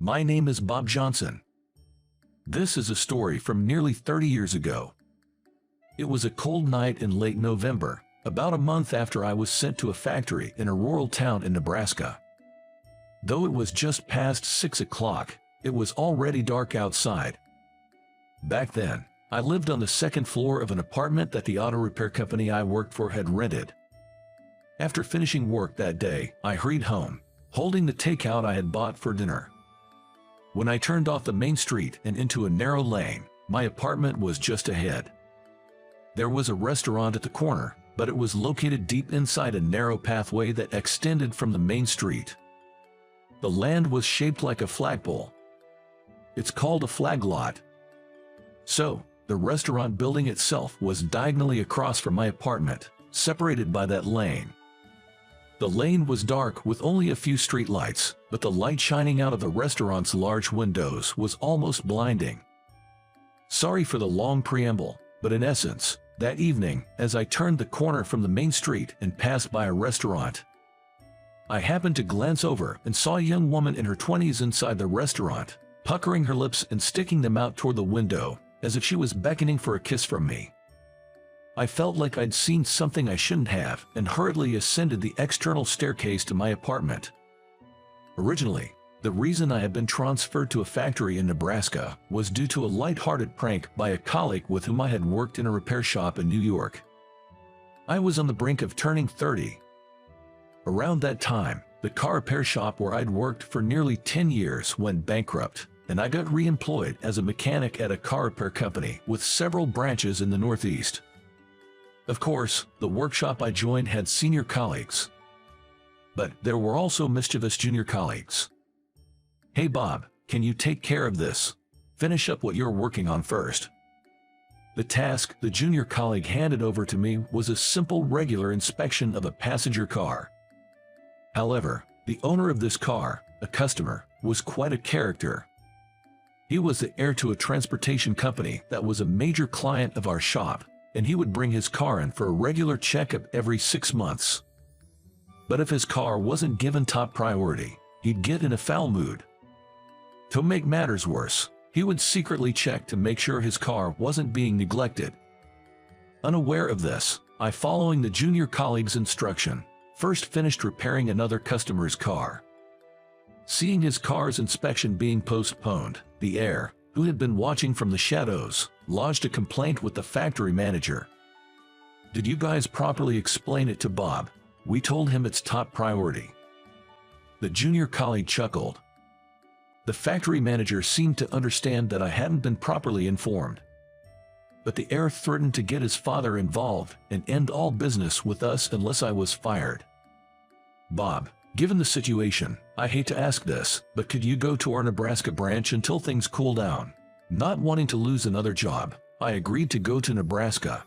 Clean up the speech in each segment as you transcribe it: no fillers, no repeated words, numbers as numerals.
My name is Bob Johnson. This is a story from nearly 30 years ago. It was a cold night in late November, about a month after I was sent to a factory in a rural town in Nebraska. Though it was just past 6 o'clock, it was already dark outside. Back then, I lived on the second floor of an apartment that the auto repair company I worked for had rented. After finishing work that day, I hurried home, holding the takeout I had bought for dinner. When I turned off the main street and into a narrow lane, my apartment was just ahead. There was a restaurant at the corner, but it was located deep inside a narrow pathway that extended from the main street. The land was shaped like a flagpole. It's called a flag lot. So, the restaurant building itself was diagonally across from my apartment, separated by that lane. The lane was dark with only a few streetlights, but the light shining out of the restaurant's large windows was almost blinding. Sorry for the long preamble, but in essence, that evening, as I turned the corner from the main street and passed by a restaurant, I happened to glance over and saw a young woman in her 20s inside the restaurant, puckering her lips and sticking them out toward the window, as if she was beckoning for a kiss from me. I felt like I'd seen something I shouldn't have and hurriedly ascended the external staircase to my apartment. Originally, the reason I had been transferred to a factory in Nebraska was due to a light-hearted prank by a colleague with whom I had worked in a repair shop in New York. I was on the brink of turning 30. Around that time, the car repair shop where I'd worked for nearly 10 years went bankrupt, and I got re-employed as a mechanic at a car repair company with several branches in the Northeast. Of course, the workshop I joined had senior colleagues. But there were also mischievous junior colleagues. "Hey Bob, can you take care of this? Finish up what you're working on first." The task the junior colleague handed over to me was a simple regular inspection of a passenger car. However, the owner of this car, a customer, was quite a character. He was the heir to a transportation company that was a major client of our shop, and he would bring his car in for a regular checkup every 6 months. But if his car wasn't given top priority, he'd get in a foul mood. To make matters worse, he would secretly check to make sure his car wasn't being neglected. Unaware of this, I, following the junior colleague's instruction, first finished repairing another customer's car. Seeing his car's inspection being postponed, the heir, who had been watching from the shadows, lodged a complaint with the factory manager. "Did you guys properly explain it to Bob? We told him it's top priority." The junior colleague chuckled. The factory manager seemed to understand that I hadn't been properly informed. But the heir threatened to get his father involved and end all business with us unless I was fired. "Bob, given the situation, I hate to ask this, but could you go to our Nebraska branch until things cool down?" Not wanting to lose another job, I agreed to go to Nebraska.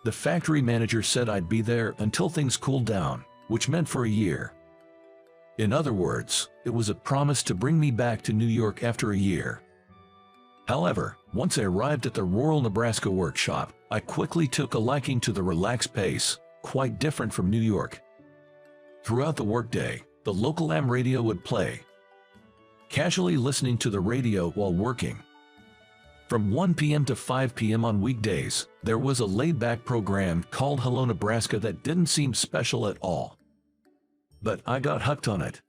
The factory manager said I'd be there until things cooled down, which meant for a year. In other words, it was a promise to bring me back to New York after a year. However, once I arrived at the rural Nebraska workshop, I quickly took a liking to the relaxed pace, quite different from New York. Throughout the workday, the local AM radio would play. Casually listening to the radio while working. From 1 p.m. to 5 p.m. on weekdays, there was a laid-back program called Hello Nebraska that didn't seem special at all. But I got hooked on it.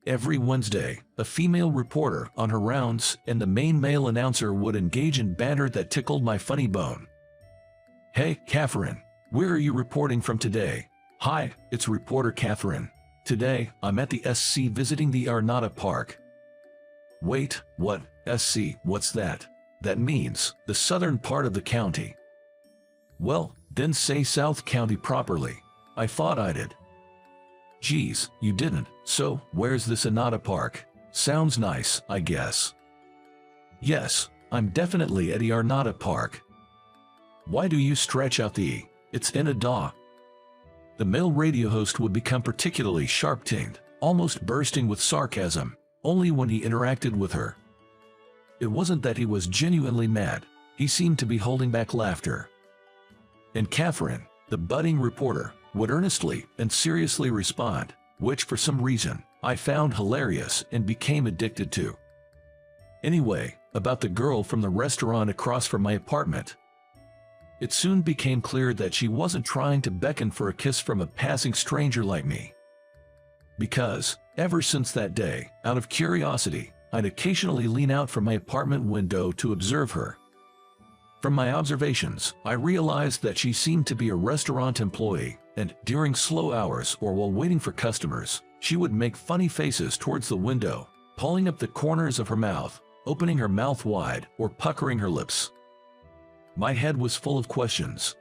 Every Wednesday, a female reporter on her rounds and the main male announcer would engage in banter that tickled my funny bone. "Hey, Catherine, where are you reporting from today?" "Hi, it's reporter Catherine. Today, I'm at the SC visiting the Arnott Park." "Wait, what? SC, what's that?" "That means the southern part of the county." "Well, then say South County properly." I thought I did. "Geez, you didn't. So, where's this Arnott Park? Sounds nice, I guess." "Yes, I'm definitely at the Arnott Park." "Why do you stretch out the E? It's in a daw." The male radio host would become particularly sharp-tinged, almost bursting with sarcasm, only when he interacted with her. It wasn't that he was genuinely mad, he seemed to be holding back laughter. And Catherine, the budding reporter, would earnestly and seriously respond, which for some reason I found hilarious and became addicted to. Anyway, about the girl from the restaurant across from my apartment. It soon became clear that she wasn't trying to beckon for a kiss from a passing stranger like me. Because, ever since that day, out of curiosity, I'd occasionally lean out from my apartment window to observe her. From my observations, I realized that she seemed to be a restaurant employee, and during slow hours or while waiting for customers, she would make funny faces towards the window, pulling up the corners of her mouth, opening her mouth wide, or puckering her lips. My head was full of questions.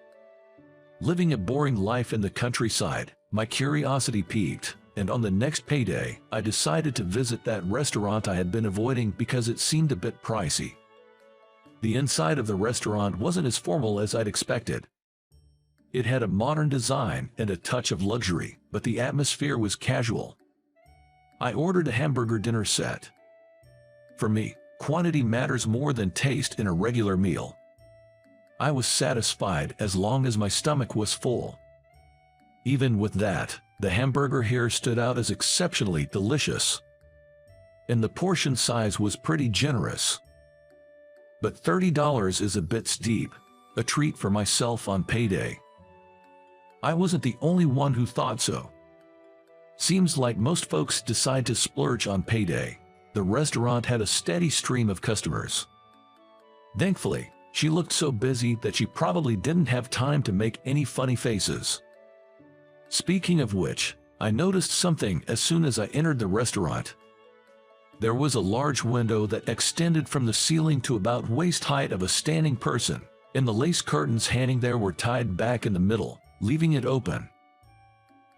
Living a boring life in the countryside, my curiosity piqued, and on the next payday, I decided to visit that restaurant I had been avoiding because it seemed a bit pricey. The inside of the restaurant wasn't as formal as I'd expected. It had a modern design and a touch of luxury, but the atmosphere was casual. I ordered a hamburger dinner set. For me, quantity matters more than taste in a regular meal. I was satisfied as long as my stomach was full. Even with that, the hamburger here stood out as exceptionally delicious. And the portion size was pretty generous. But $30 is a bit steep, a treat for myself on payday. I wasn't the only one who thought so. Seems like most folks decide to splurge on payday. The restaurant had a steady stream of customers. Thankfully, she looked so busy that she probably didn't have time to make any funny faces. Speaking of which, I noticed something as soon as I entered the restaurant. There was a large window that extended from the ceiling to about waist height of a standing person, and the lace curtains hanging there were tied back in the middle, leaving it open.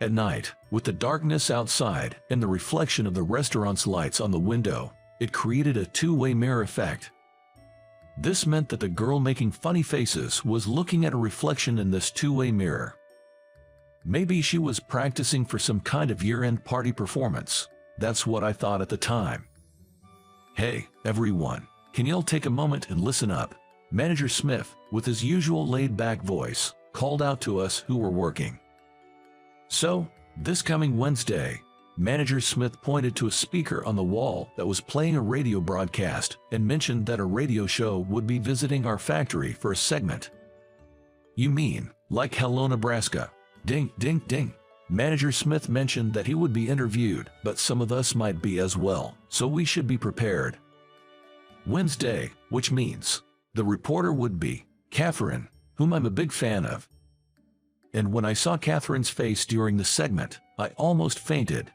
At night, with the darkness outside and the reflection of the restaurant's lights on the window, it created a two-way mirror effect. This meant that the girl making funny faces was looking at a reflection in this two-way mirror. Maybe she was practicing for some kind of year-end party performance. That's what I thought at the time. Hey, everyone, can y'all take a moment and listen up? Manager Smith, with his usual laid-back voice, called out to us who were working. So, this coming Wednesday, Manager Smith pointed to a speaker on the wall that was playing a radio broadcast and mentioned that a radio show would be visiting our factory for a segment. You mean, like Hello Nebraska? Ding, ding, ding. Manager Smith mentioned that he would be interviewed, but some of us might be as well, so we should be prepared. Wednesday, which means the reporter would be Catherine, whom I'm a big fan of. And when I saw Catherine's face during the segment, I almost fainted.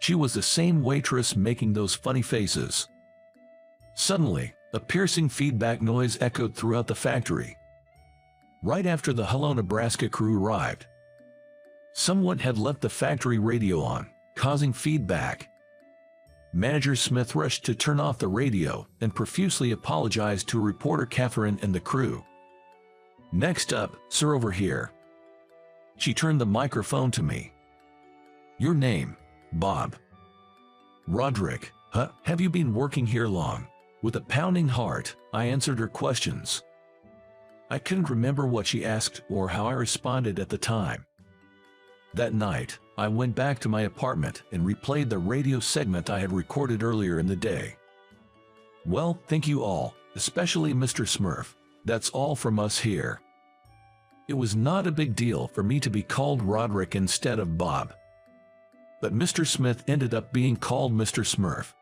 She was the same waitress making those funny faces. Suddenly, a piercing feedback noise echoed throughout the factory. Right after the Hello Nebraska crew arrived, someone had left the factory radio on, causing feedback. Manager Smith rushed to turn off the radio and profusely apologized to reporter Catherine and the crew. Next up, sir, over here. She turned the microphone to me. Your name? Bob. Roderick. Huh? Have you been working here long? With a pounding heart, I answered her questions. I couldn't remember what she asked or how I responded at the time. That night, I went back to my apartment and replayed the radio segment I had recorded earlier in the day. Well, thank you all, especially Mr. Smurf. That's all from us here. It was not a big deal for me to be called Roderick instead of Bob. But Mr. Smith ended up being called Mr. Smurf.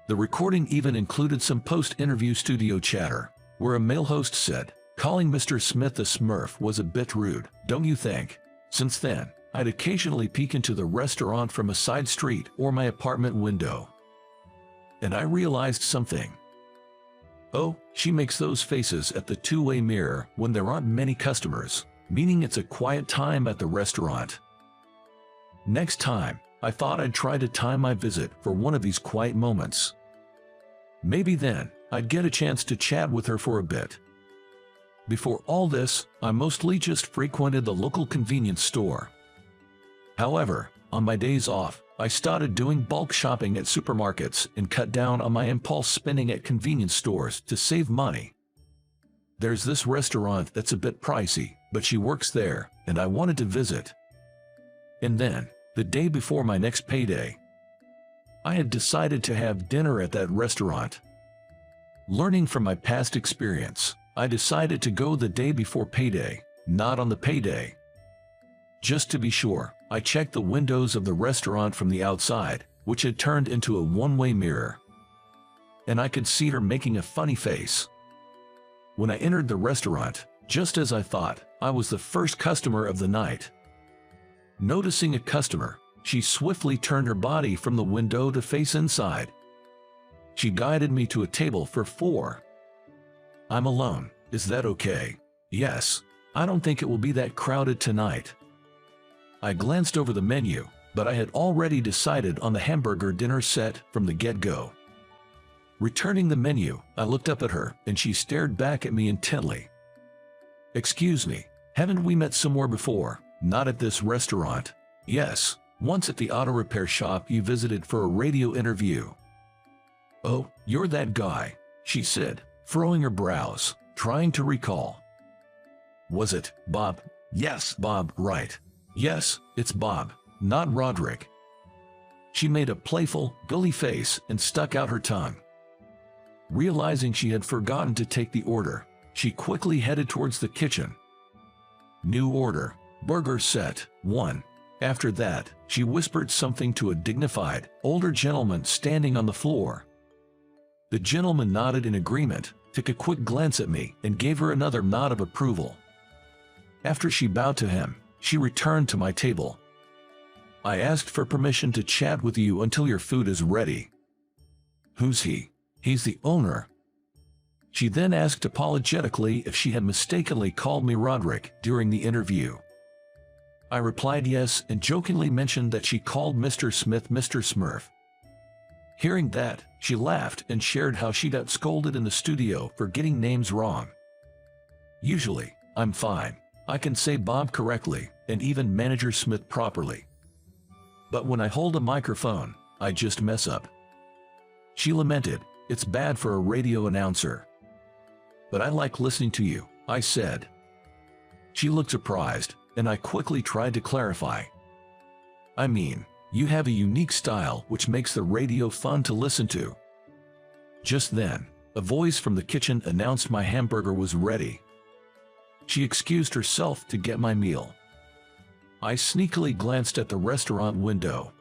The recording even included some post-interview studio chatter, where a male host said, calling Mr. Smith a Smurf was a bit rude, don't you think? Since then, I'd occasionally peek into the restaurant from a side street or my apartment window. And I realized something. Oh, she makes those faces at the two-way mirror when there aren't many customers, meaning it's a quiet time at the restaurant. Next time, I thought I'd try to time my visit for one of these quiet moments. Maybe then, I'd get a chance to chat with her for a bit. Before all this, I mostly just frequented the local convenience store. However, on my days off, I started doing bulk shopping at supermarkets and cut down on my impulse spending at convenience stores to save money. There's this restaurant that's a bit pricey, but she works there, and I wanted to visit. And then, The day before my next payday, I had decided to have dinner at that restaurant. Learning from my past experience, I decided to go the day before payday, not on the payday. Just to be sure, I checked the windows of the restaurant from the outside, which had turned into a one-way mirror. And I could see her making a funny face. When I entered the restaurant, just as I thought, I was the first customer of the night. Noticing a customer, she swiftly turned her body from the window to face inside. She guided me to a table for 4. I'm alone, is that okay? Yes, I don't think it will be that crowded tonight. I glanced over the menu, but I had already decided on the hamburger dinner set from the get-go. Returning the menu, I looked up at her, and she stared back at me intently. Excuse me, haven't we met somewhere before? Not at this restaurant. Yes, once at the auto repair shop you visited for a radio interview. Oh, you're that guy, she said, furrowing her brows, trying to recall. Was it Bob? Yes, Bob, right. Yes, it's Bob, not Roderick. She made a playful, gully face and stuck out her tongue. Realizing she had forgotten to take the order, she quickly headed towards the kitchen. New order, burger set, 1. After that, she whispered something to a dignified, older gentleman standing on the floor. The gentleman nodded in agreement, took a quick glance at me, and gave her another nod of approval. After she bowed to him, she returned to my table. I asked for permission to chat with you until your food is ready. Who's he? He's the owner. She then asked apologetically if she had mistakenly called me Roderick during the interview. I replied yes and jokingly mentioned that she called Mr. Smith Mr. Smurf. Hearing that, she laughed and shared how she got scolded in the studio for getting names wrong. Usually, I'm fine. I can say Bob correctly and even Manager Smith properly. But when I hold a microphone, I just mess up. She lamented, it's bad for a radio announcer. But I like listening to you, I said. She looked surprised, and I quickly tried to clarify. I mean, you have a unique style which makes the radio fun to listen to. Just then, a voice from the kitchen announced my hamburger was ready. She excused herself to get my meal. I sneakily glanced at the restaurant window.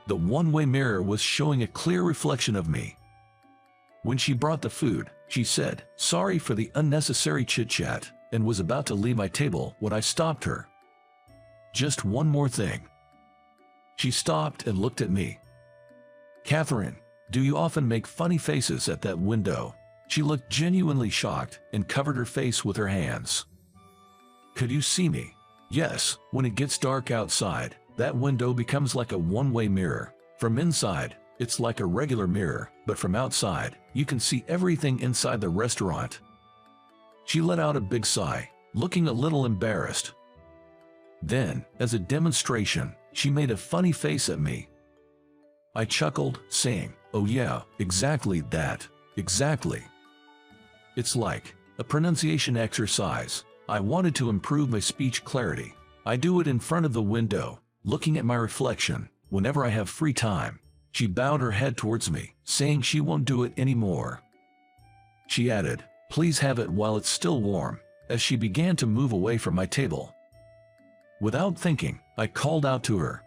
The one-way mirror was showing a clear reflection of me. When she brought the food, she said, "Sorry for the unnecessary chit-chat," and was about to leave my table when I stopped her. "Just one more thing." She stopped and looked at me. "Catherine, do you often make funny faces at that window?" She looked genuinely shocked and covered her face with her hands. "Could you see me?" "Yes, when it gets dark outside, that window becomes like a one-way mirror. From inside, it's like a regular mirror, but from outside, you can see everything inside the restaurant." She let out a big sigh, looking a little embarrassed. Then, as a demonstration, she made a funny face at me. I chuckled, saying, "Oh yeah, exactly that, exactly." It's like a pronunciation exercise. I wanted to improve my speech clarity. I do it in front of the window, looking at my reflection, whenever I have free time. She bowed her head towards me, saying she won't do it anymore. She added, "Please have it while it's still warm," as she began to move away from my table. Without thinking, I called out to her.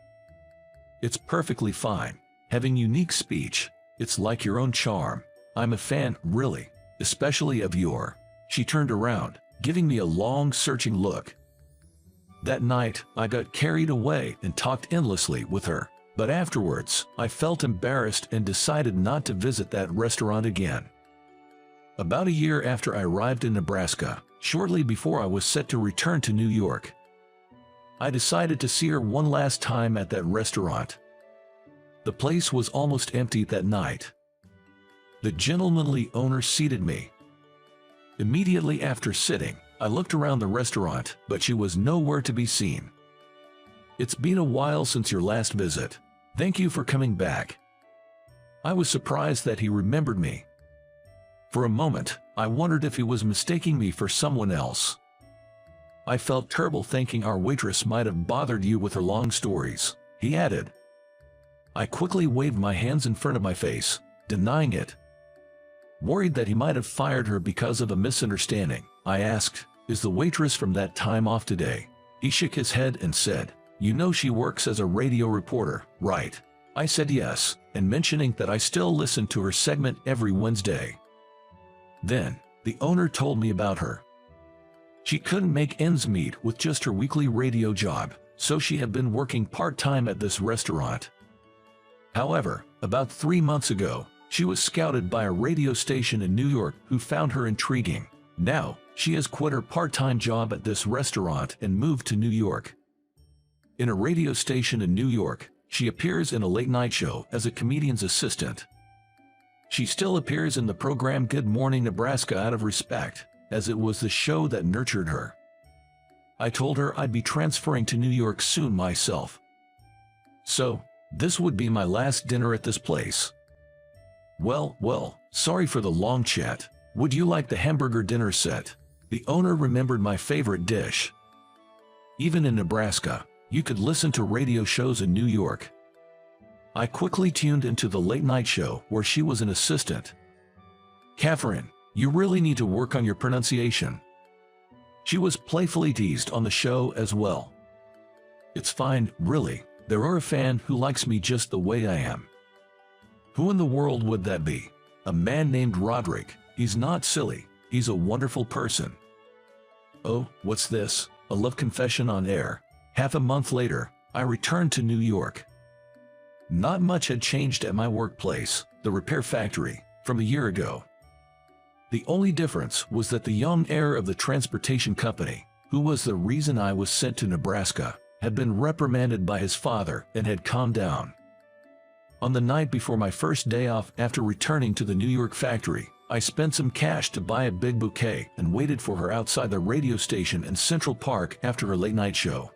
"It's perfectly fine. Having unique speech, it's like your own charm. I'm a fan, really, especially of your." She turned around, giving me a long, searching look. That night, I got carried away and talked endlessly with her, but afterwards, I felt embarrassed and decided not to visit that restaurant again. About a year after I arrived in Nebraska, shortly before I was set to return to New York, I decided to see her one last time at that restaurant. The place was almost empty that night. The gentlemanly owner seated me. Immediately after sitting, I looked around the restaurant, but she was nowhere to be seen. "It's been a while since your last visit. Thank you for coming back." I was surprised that he remembered me. For a moment, I wondered if he was mistaking me for someone else. I felt terrible thinking our waitress might have bothered you with her long stories. he added. I quickly waved my hands in front of my face, denying it. Worried that he might have fired her because of a misunderstanding, I asked, "Is the waitress from that time off today?" He shook his head and said, "You know she works as a radio reporter, right?" I said yes, and mentioning that I still listen to her segment every Wednesday. Then, the owner told me about her. She couldn't make ends meet with just her weekly radio job, so she had been working part-time at this restaurant. However, about 3 months ago, she was scouted by a radio station in New York who found her intriguing. Now, she has quit her part-time job at this restaurant and moved to New York. In a radio station in New York, she appears in a late-night show as a comedian's assistant. She still appears in the program Good Morning Nebraska out of respect, as it was the show that nurtured her. I told her I'd be transferring to New York soon myself. So, this would be my last dinner at this place. Well, sorry for the long chat. Would you like the hamburger dinner set? The owner remembered my favorite dish. Even in Nebraska, you could listen to radio shows in New York. I quickly tuned into the late-night show where she was an assistant. "Catherine, you really need to work on your pronunciation." She was playfully teased on the show as well. "It's fine, really. There are a fan who likes me just the way I am." Who in the world would that be? A man named Roderick. He's not silly. He's a wonderful person. Oh, what's this? A love confession on air. Half a month later, I returned to New York. Not much had changed at my workplace, the repair factory, from a year ago. The only difference was that the young heir of the transportation company, who was the reason I was sent to Nebraska, had been reprimanded by his father and had calmed down. On the night before my first day off after returning to the New York factory, I spent some cash to buy a big bouquet and waited for her outside the radio station in Central Park after her late-night show.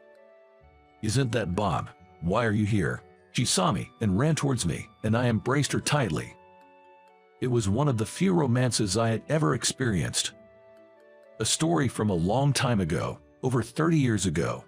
"Isn't that Bob? Why are you here?" She saw me and ran towards me, and I embraced her tightly. It was one of the few romances I had ever experienced. A story from a long time ago, over 30 years ago.